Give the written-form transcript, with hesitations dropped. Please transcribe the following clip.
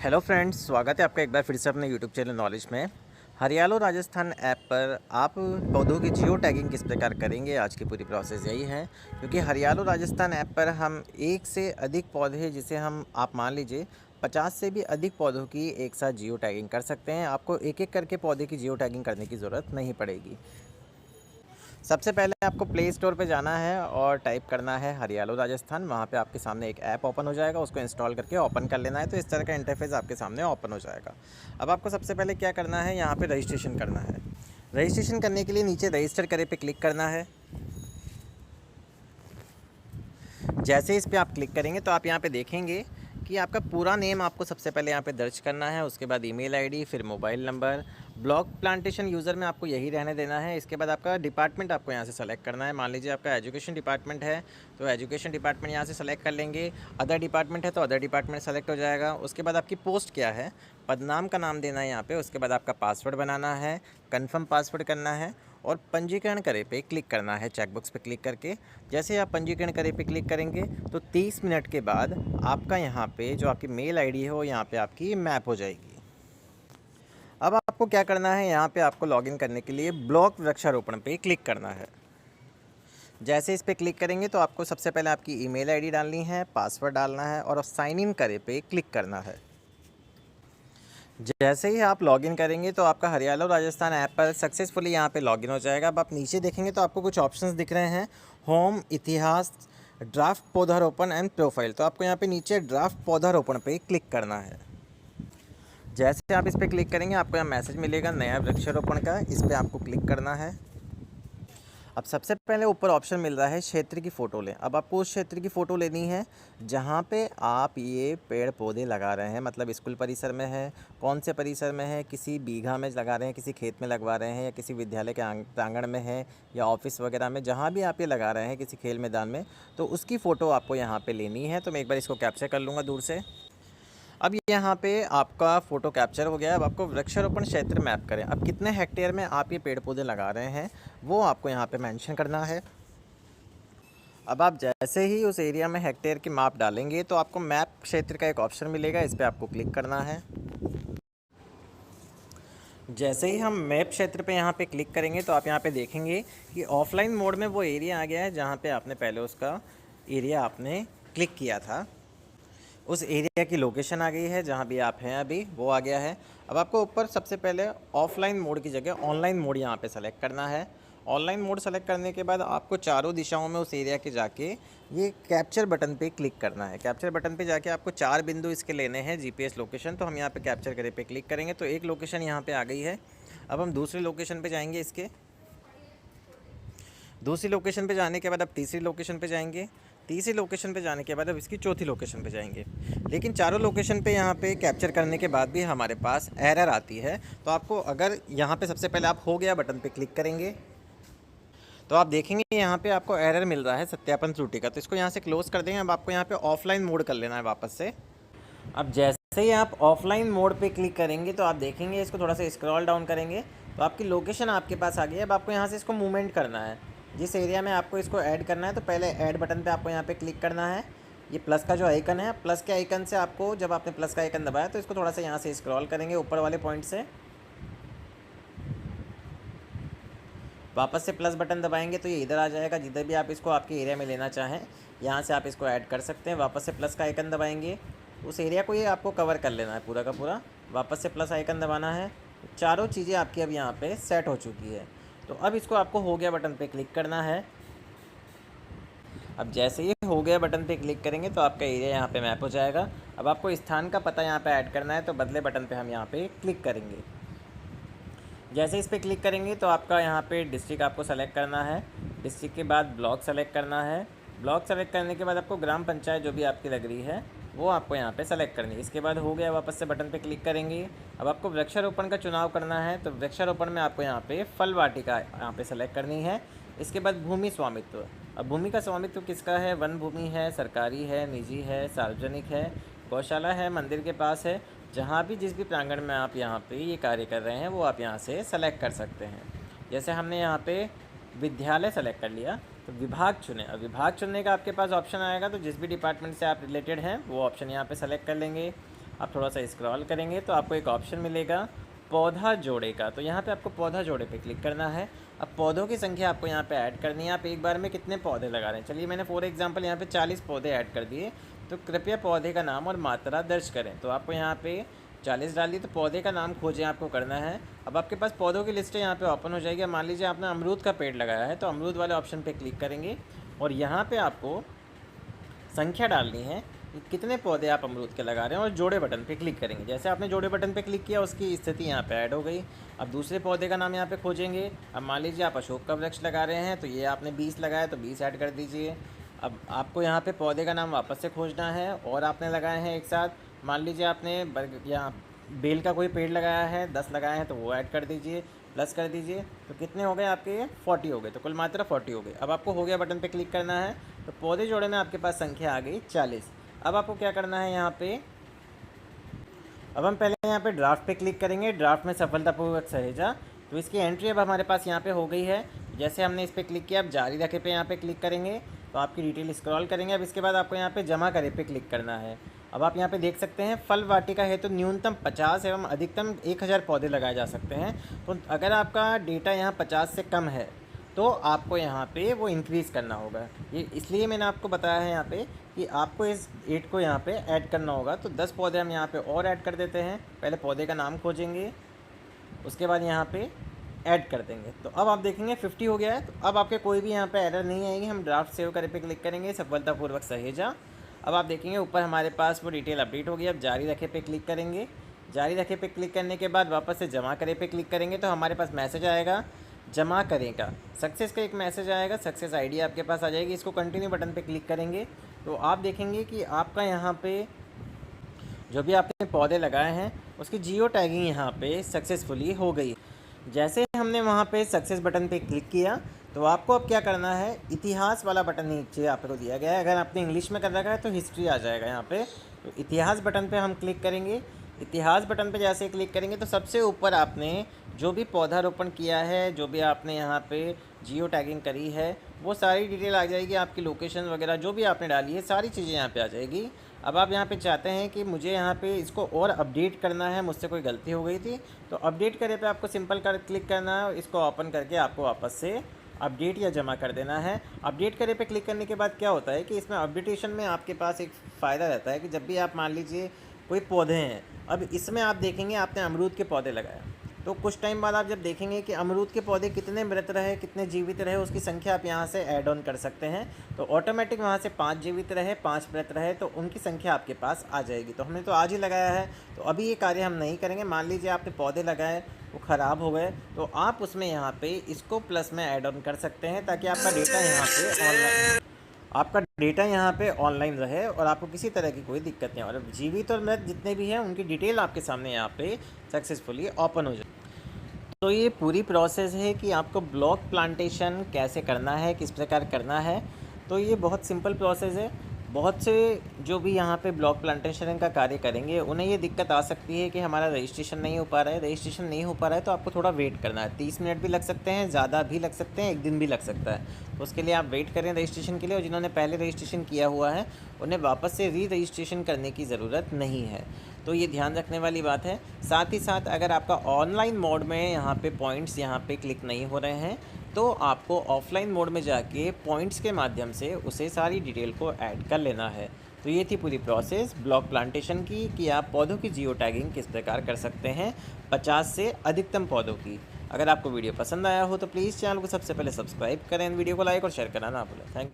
Hello friends, स्वागत है आपका एक बार फिर से अपने यूट्यूब चैनल नॉलेज में। हरियालो राजस्थान ऐप पर आप पौधों की जियो टैगिंग किस प्रकार करेंगे, आज की पूरी प्रोसेस यही है। क्योंकि हरियालो राजस्थान ऐप पर हम एक से अधिक पौधे, जिसे हम आप मान लीजिए 50 से भी अधिक पौधों की एक साथ जियो टैगिंग कर सकते हैं। आपको एक एक करके पौधे की जियो टैगिंग करने की ज़रूरत नहीं पड़ेगी। सबसे पहले आपको प्ले स्टोर पे जाना है और टाइप करना है हरियालो राजस्थान। वहाँ पे आपके सामने एक ऐप ओपन हो जाएगा, उसको इंस्टॉल करके ओपन कर लेना है। तो इस तरह का इंटरफेस आपके सामने ओपन हो जाएगा। अब आपको सबसे पहले क्या करना है, यहाँ पे रजिस्ट्रेशन करना है। रजिस्ट्रेशन करने के लिए नीचे रजिस्टर करे पे क्लिक करना है। जैसे इस पर आप क्लिक करेंगे तो आप यहाँ पे देखेंगे कि आपका पूरा नेम आपको सबसे पहले यहाँ पे दर्ज करना है। उसके बाद ईमेल आईडी, फिर mobile number. Block plantation user में आपको यही रहने देना है। इसके बाद आपका डिपार्टमेंट आपको यहाँ से सेलेक्ट करना है। मान लीजिए आपका एजुकेशन डिपार्टमेंट है तो एजुकेशन डिपार्टमेंट यहाँ से सेलेक्ट कर लेंगे। अदर डिपार्टमेंट है तो अदर डिपार्टमेंट सेलेक्ट हो जाएगा। उसके बाद आपकी पोस्ट क्या है, पदनाम का नाम देना है यहाँ पे। उसके बाद आपका पासवर्ड बनाना है, कन्फर्म पासवर्ड करना है और पंजीकरण करे पे क्लिक करना है, चेकबॉक्स पे क्लिक करके। जैसे आप पंजीकरण करे पे क्लिक करेंगे तो 30 मिनट के बाद आपका यहाँ पे जो आपकी मेल आईडी है वो यहाँ पे आपकी मैप हो जाएगी। अब आपको क्या करना है, यहाँ पे आपको लॉगिन करने के लिए ब्लॉक वृक्षारोपण पे क्लिक करना है। जैसे इस पे क्लिक करेंगे तो आपको सबसे पहले आपकी ईमेल आईडी डालनी है, पासवर्ड डालना है और साइन इन करे पे क्लिक करना है। जैसे ही आप लॉगिन करेंगे तो आपका हरियालो राजस्थान ऐप पर सक्सेसफुली यहाँ पे लॉगिन हो जाएगा। अब आप नीचे देखेंगे तो आपको कुछ ऑप्शंस दिख रहे हैं, होम, इतिहास, ड्राफ्ट पौधारोपण एंड प्रोफाइल। तो आपको यहाँ पे नीचे ड्राफ्ट पौधारोपण पे क्लिक करना है। जैसे आप इस पर क्लिक करेंगे आपको यहाँ मैसेज मिलेगा नया वृक्षारोपण का, इस पर आपको क्लिक करना है। अब सबसे पहले ऊपर ऑप्शन मिल रहा है क्षेत्र की फ़ोटो लें। अब आपको उस क्षेत्र की फ़ोटो लेनी है जहाँ पे आप ये पेड़ पौधे लगा रहे हैं। मतलब स्कूल परिसर में है, कौन से परिसर में है, किसी बीघा में लगा रहे हैं, किसी खेत में लगवा रहे हैं, या किसी विद्यालय के प्रांगण में है, या ऑफिस वगैरह में, जहाँ भी आप ये लगा रहे हैं, किसी खेल मैदान में, तो उसकी फ़ोटो आपको यहाँ पर लेनी है। तो मैं एक बार इसको कैप्चर कर लूँगा दूर से। अब यहाँ पे आपका फ़ोटो कैप्चर हो गया। अब आपको वृक्षारोपण क्षेत्र मैप करें। अब कितने हेक्टेयर में आप ये पेड़ पौधे लगा रहे हैं वो आपको यहाँ पे मेंशन करना है। अब आप जैसे ही उस एरिया में हेक्टेयर की माप डालेंगे तो आपको मैप क्षेत्र का एक ऑप्शन मिलेगा, इस पर आपको क्लिक करना है। जैसे ही हम मैप क्षेत्र पे यहाँ पे क्लिक करेंगे तो आप यहाँ पे देखेंगे कि ऑफलाइन मोड में वो एरिया आ गया है जहाँ पे आपने पहले उसका एरिया आपने क्लिक किया था। उस एरिया की लोकेशन आ गई है, जहाँ भी आप हैं अभी वो आ गया है। अब आपको ऊपर सबसे पहले ऑफलाइन मोड की जगह ऑनलाइन मोड यहाँ पे सेलेक्ट करना है। ऑनलाइन मोड सेलेक्ट करने के बाद आपको चारों दिशाओं में उस एरिया के जाके ये कैप्चर बटन पे क्लिक करना है। कैप्चर बटन पे जाके आपको 4 बिंदु इसके लेने हैं जीपीएस लोकेशन। तो हम यहाँ पे कैप्चर करे पे क्लिक करेंगे तो एक लोकेशन यहाँ पे आ गई है। अब हम दूसरे लोकेशन पे जाएंगे। इसके दूसरी लोकेशन पे जाने के बाद अब तीसरी लोकेशन पे जाएंगे। तीसरी लोकेशन पे जाने के बाद अब इसकी चौथी लोकेशन पे जाएंगे। लेकिन चारों लोकेशन पे यहाँ पे कैप्चर करने के बाद भी हमारे पास एरर आती है। तो आपको अगर यहाँ पे सबसे पहले आप हो गया बटन पे क्लिक करेंगे तो आप देखेंगे यहाँ पे आपको एरर मिल रहा है सत्यापन त्रुटि का। तो इसको यहाँ से क्लोज कर देंगे। अब आपको यहाँ पे ऑफलाइन मोड कर लेना है वापस से। अब जैसे ही आप ऑफलाइन मोड पे क्लिक करेंगे तो आप देखेंगे, इसको थोड़ा सा स्क्रॉल डाउन करेंगे तो आपकी लोकेशन आपके पास आ गई है। अब आपको यहाँ से इसको मूवमेंट करना है। जिस एरिया में आपको इसको ऐड करना है तो पहले ऐड बटन पे आपको यहाँ पे क्लिक करना है। ये प्लस का जो आइकन है, प्लस के आइकन से आपको, जब आपने प्लस का आइकन दबाया तो इसको थोड़ा सा यहाँ से स्क्रॉल करेंगे ऊपर वाले पॉइंट से। वापस से प्लस बटन दबाएंगे तो ये इधर आ जाएगा। जिधर भी आप इसको आपके एरिया में लेना चाहें यहाँ से आप इसको ऐड कर सकते हैं। वापस से प्लस का आइकन दबाएंगे, उस एरिया को ये आपको कवर कर लेना है पूरा का पूरा। वापस से प्लस आइकन दबाना है। चारों चीज़ें आपकी अब यहाँ पे सेट हो चुकी है। तो अब इसको आपको हो गया बटन पे क्लिक करना है। अब जैसे ही हो गया बटन पे क्लिक करेंगे तो आपका एरिया यहाँ पे मैप हो जाएगा। अब आपको स्थान का पता यहाँ पे ऐड करना है तो बदले बटन पे हम यहाँ पे क्लिक करेंगे। जैसे इस पर क्लिक करेंगे तो आपका यहाँ पे डिस्ट्रिक्ट आपको सेलेक्ट करना है। डिस्ट्रिक्ट के बाद ब्लॉक सेलेक्ट करना है। ब्लॉक सेलेक्ट करने के बाद आपको ग्राम पंचायत जो भी आपकी लग रही है वो आपको यहाँ पे सेलेक्ट करनी है। इसके बाद हो गया, वापस से बटन पे क्लिक करेंगे। अब आपको वृक्षारोपण का चुनाव करना है तो वृक्षारोपण में आपको यहाँ पे फल वाटिका यहाँ पे सेलेक्ट करनी है। इसके बाद भूमि स्वामित्व। अब भूमि का स्वामित्व किसका है, वन भूमि है, सरकारी है, निजी है, सार्वजनिक है, गौशाला है, मंदिर के पास है। जहाँ भी जिस भी प्रांगण में आप यहाँ पे ये कार्य कर रहे हैं वो आप यहाँ से सेलेक्ट कर सकते हैं। जैसे हमने यहाँ पे विद्यालय सेलेक्ट कर लिया तो विभाग चुने। अब विभाग चुनने का आपके पास ऑप्शन आएगा तो जिस भी डिपार्टमेंट से आप रिलेटेड हैं वो ऑप्शन यहाँ पे सेलेक्ट कर लेंगे। आप थोड़ा सा स्क्रॉल करेंगे तो आपको एक ऑप्शन मिलेगा पौधा जोड़े का। तो यहाँ पे आपको पौधा जोड़े पे क्लिक करना है। अब पौधों की संख्या आपको यहाँ पे ऐड करनी है। आप एक बार में कितने पौधे लगा रहे हैं, चलिए मैंने फॉर एग्जांपल यहाँ पे 40 पौधे ऐड कर दिए। तो कृपया पौधे का नाम और मात्रा दर्ज करें। तो आपको यहाँ पे 40 डाल दी, तो पौधे का नाम खोजें आपको करना है। अब आपके पास पौधों की लिस्ट यहाँ पे ओपन हो जाएगी। मान लीजिए आपने अमरूद का पेड़ लगाया है, तो अमरूद वाले ऑप्शन पे क्लिक करेंगे और यहाँ पे आपको संख्या डालनी है कि कितने पौधे आप अमरूद के लगा रहे हैं और जोड़े बटन पे क्लिक करेंगे। जैसे आपने जोड़े बटन पे क्लिक किया, उसकी स्थिति यहाँ पे ऐड हो गई। अब दूसरे पौधे का नाम यहाँ पे खोजेंगे। अब मान लीजिए आप अशोक का वृक्ष लगा रहे हैं, तो ये आपने 20 लगाया तो 20 ऐड कर दीजिए। अब आपको यहाँ पे पौधे का नाम वापस से खोजना है और आपने लगाए हैं एक साथ, मान लीजिए आपने यहाँ बेल का कोई पेड़ लगाया है, 10 लगाए हैं तो वो ऐड कर दीजिए, प्लस कर दीजिए। तो कितने हो गए आपके, ये 40 हो गए। तो कुल मात्रा 40 हो गई। अब आपको हो गया बटन पे क्लिक करना है। तो पौधे जोड़े में आपके पास संख्या आ गई 40। अब आपको क्या करना है यहाँ पे, अब हम पहले यहाँ पे ड्राफ्ट पे क्लिक करेंगे। ड्राफ्ट में सफलतापूर्वक सहेजा, तो इसकी एंट्री अब हमारे पास यहाँ पे हो गई है। जैसे हमने इस पर क्लिक किया, अब जारी रखे पे यहाँ पे क्लिक करेंगे तो आपकी डिटेल स्क्रॉल करेंगे। अब इसके बाद आपको यहाँ पे जमा करे पे क्लिक करना है। अब आप यहाँ पे देख सकते हैं फल वाटिका है तो न्यूनतम 50 एवं अधिकतम 1000 पौधे लगाए जा सकते हैं। तो अगर आपका डेटा यहाँ 50 से कम है तो आपको यहाँ पे वो इंक्रीज़ करना होगा। ये इसलिए मैंने आपको बताया है यहाँ पे कि आपको इस 8 को यहाँ पे ऐड करना होगा। तो 10 पौधे हम यहाँ पे और ऐड कर देते हैं। पहले पौधे का नाम खोजेंगे, उसके बाद यहाँ पे ऐड कर देंगे। तो अब आप देखेंगे 50 हो गया है। तो अब आपके कोई भी यहाँ पे एरर नहीं आएगी। हम ड्राफ्ट सेव करे पे क्लिक करेंगे, सफलतापूर्वक सहेजा। अब आप देखेंगे ऊपर हमारे पास वो डिटेल अपडेट हो गई। अब जारी रखे पे क्लिक करेंगे। जारी रखे पे क्लिक करने के बाद वापस से जमा करे पे क्लिक करेंगे तो हमारे पास मैसेज आएगा जमा करें का, सक्सेस का एक मैसेज आएगा, सक्सेस आईडी आपके पास आ जाएगी। इसको कंटिन्यू बटन पे क्लिक करेंगे तो आप देखेंगे कि आपका यहाँ पे जो भी आपने पौधे लगाए हैं उसकी जियो टैगिंग यहाँ पे सक्सेसफुली हो गई। जैसे हमने वहाँ पे सक्सेस बटन पे क्लिक किया तो आपको अब क्या करना है, इतिहास वाला बटन नीचे आपको दिया गया है। अगर आपने इंग्लिश में कर रखा है तो हिस्ट्री आ जाएगा यहाँ पे। तो इतिहास बटन पे हम क्लिक करेंगे। इतिहास बटन पे जैसे क्लिक करेंगे तो सबसे ऊपर आपने जो भी पौधारोपण किया है, जो भी आपने यहाँ पे जियो टैगिंग करी है, वो सारी डिटेल आ जाएगी। आपकी लोकेशन वगैरह जो भी आपने डाली है सारी चीज़ें यहाँ पे आ जाएगी। अब आप यहाँ पे चाहते हैं कि मुझे यहाँ पे इसको और अपडेट करना है, मुझसे कोई गलती हो गई थी, तो अपडेट करे पे आपको सिंपल कर क्लिक करना है। इसको ओपन करके आपको वापस से अपडेट या जमा कर देना है। अपडेट करे पे क्लिक करने के बाद क्या होता है कि इसमें अपडेटेशन में आपके पास एक फ़ायदा रहता है कि जब भी आप मान लीजिए कोई पौधे हैं, अब इसमें आप देखेंगे आपने अमरूद के पौधे लगाए, तो कुछ टाइम बाद आप जब देखेंगे कि अमरूद के पौधे कितने मृत रहे, कितने जीवित रहे, उसकी संख्या आप यहाँ से ऐड ऑन कर सकते हैं। तो ऑटोमेटिक वहाँ से 5 जीवित रहे, 5 मृत रहे, तो उनकी संख्या आपके पास आ जाएगी। तो हमने तो आज ही लगाया है तो अभी ये कार्य हम नहीं करेंगे। मान लीजिए आपने पौधे लगाए, वो ख़राब हो गए, तो आप उसमें यहाँ पे इसको प्लस में ऐड ऑन कर सकते हैं ताकि आपका डेटा यहाँ पे ऑनलाइन रहे और आपको किसी तरह की कोई दिक्कत नहीं हो। और जीवित और मृत जितने भी हैं उनकी डिटेल आपके सामने यहाँ पे सक्सेसफुली ओपन हो जाए। तो ये पूरी प्रोसेस है कि आपको ब्लॉक प्लांटेशन कैसे करना है, किस प्रकार करना है। तो ये बहुत सिंपल प्रोसेस है। बहुत से जो भी यहाँ पे ब्लॉक प्लांटेशन का कार्य करेंगे उन्हें ये दिक्कत आ सकती है कि हमारा रजिस्ट्रेशन नहीं हो पा रहा है। रजिस्ट्रेशन नहीं हो पा रहा है तो आपको थोड़ा वेट करना है। 30 मिनट भी लग सकते हैं, ज़्यादा भी लग सकते हैं, एक दिन भी लग सकता है। तो उसके लिए आप वेट करें रजिस्ट्रेशन के लिए। और जिन्होंने पहले रजिस्ट्रेशन किया हुआ है उन्हें वापस से री रजिस्ट्रेशन करने की ज़रूरत नहीं है। तो ये ध्यान रखने वाली बात है। साथ ही साथ अगर आपका ऑनलाइन मोड में यहाँ पे पॉइंट्स यहाँ पे क्लिक नहीं हो रहे हैं तो आपको ऑफलाइन मोड में जाके पॉइंट्स के माध्यम से उसे सारी डिटेल को ऐड कर लेना है। तो ये थी पूरी प्रोसेस ब्लॉक प्लांटेशन की कि आप पौधों की जियो टैगिंग किस प्रकार कर सकते हैं 50 से अधिकतम पौधों की। अगर आपको वीडियो पसंद आया हो तो प्लीज़ चैनल को सबसे पहले सब्सक्राइब करें, वीडियो को लाइक और शेयर करना ना भूलें। Thank you.